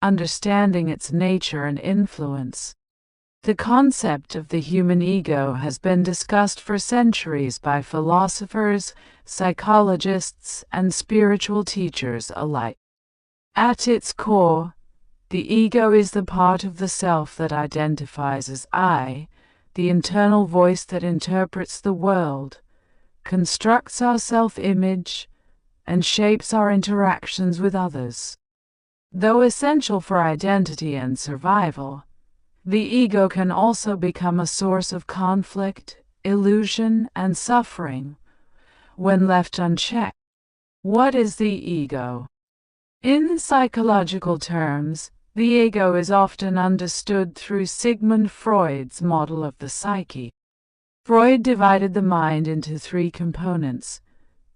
understanding its nature and influence. The concept of the human ego has been discussed for centuries by philosophers, psychologists, and spiritual teachers alike. At its core, the ego is the part of the self that identifies as I, the internal voice that interprets the world, constructs our self-image, and shapes our interactions with others. Though essential for identity and survival, the ego can also become a source of conflict, illusion, and suffering when left unchecked. What is the ego? In psychological terms, the ego is often understood through Sigmund Freud's model of the psyche. Freud divided the mind into three components: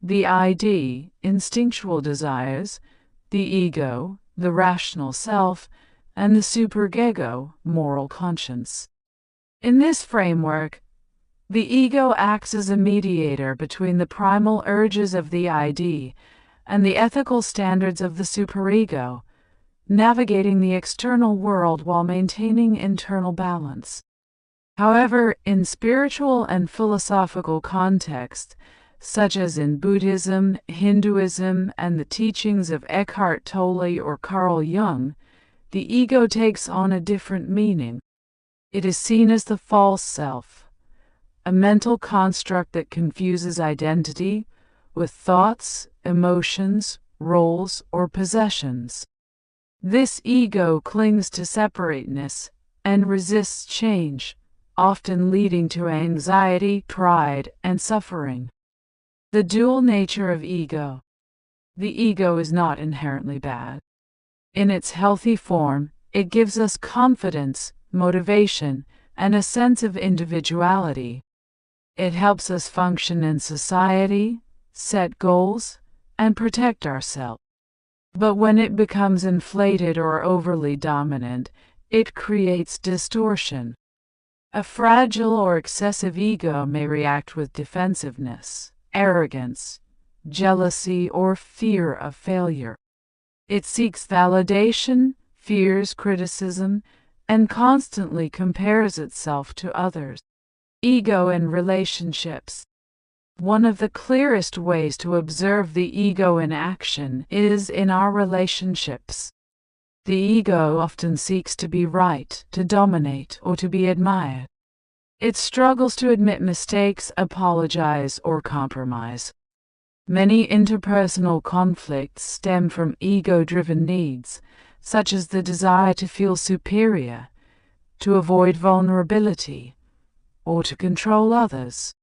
the ID, instinctual desires; the ego, the rational self; and the superego, moral conscience. In this framework, the ego acts as a mediator between the primal urges of the ID and the ethical standards of the superego, navigating the external world while maintaining internal balance. However, in spiritual and philosophical contexts, such as in Buddhism, Hinduism, and the teachings of Eckhart Tolle or Carl Jung, the ego takes on a different meaning. It is seen as the false self, a mental construct that confuses identity with thoughts, emotions, roles, or possessions. This ego clings to separateness and resists change, often leading to anxiety, pride, and suffering. The dual nature of ego. The ego is not inherently bad. In its healthy form, it gives us confidence, motivation, and a sense of individuality. It helps us function in society, set goals, and protect ourselves. But when it becomes inflated or overly dominant, it creates distortion. A fragile or excessive ego may react with defensiveness, arrogance, jealousy, or fear of failure. It seeks validation, fears criticism, and constantly compares itself to others. Ego in relationships. One of the clearest ways to observe the ego in action is in our relationships. The ego often seeks to be right, to dominate, or to be admired. It struggles to admit mistakes, apologize, or compromise. Many interpersonal conflicts stem from ego-driven needs, such as the desire to feel superior, to avoid vulnerability, or to control others.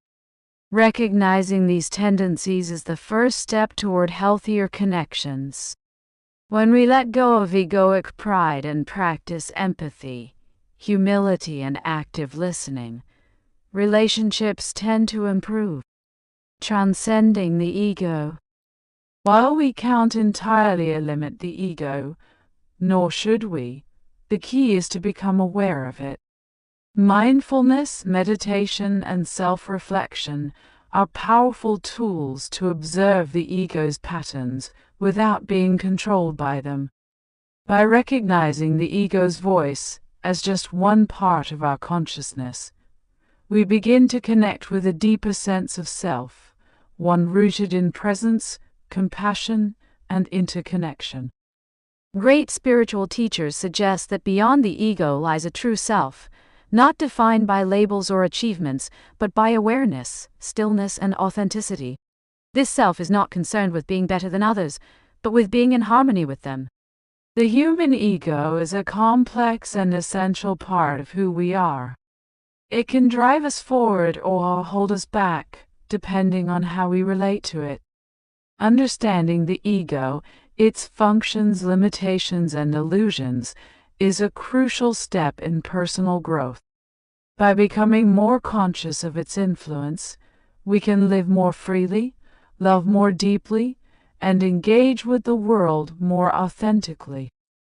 Recognizing these tendencies is the first step toward healthier connections. When we let go of egoic pride and practice empathy, humility, and active listening, relationships tend to improve. Transcending the ego. While we can't entirely eliminate the ego, nor should we, the key is to become aware of it. Mindfulness, meditation, and self-reflection are powerful tools to observe the ego's patterns without being controlled by them. By recognizing the ego's voice as just one part of our consciousness, we begin to connect with a deeper sense of self, one rooted in presence, compassion, and interconnection. Great spiritual teachers suggest that beyond the ego lies a true self, not defined by labels or achievements, but by awareness, stillness, and authenticity. This self is not concerned with being better than others, but with being in harmony with them. The human ego is a complex and essential part of who we are. It can drive us forward or hold us back, depending on how we relate to it. Understanding the ego, its functions, limitations, and illusions, is a crucial step in personal growth. By becoming more conscious of its influence, we can live more freely, love more deeply, and engage with the world more authentically.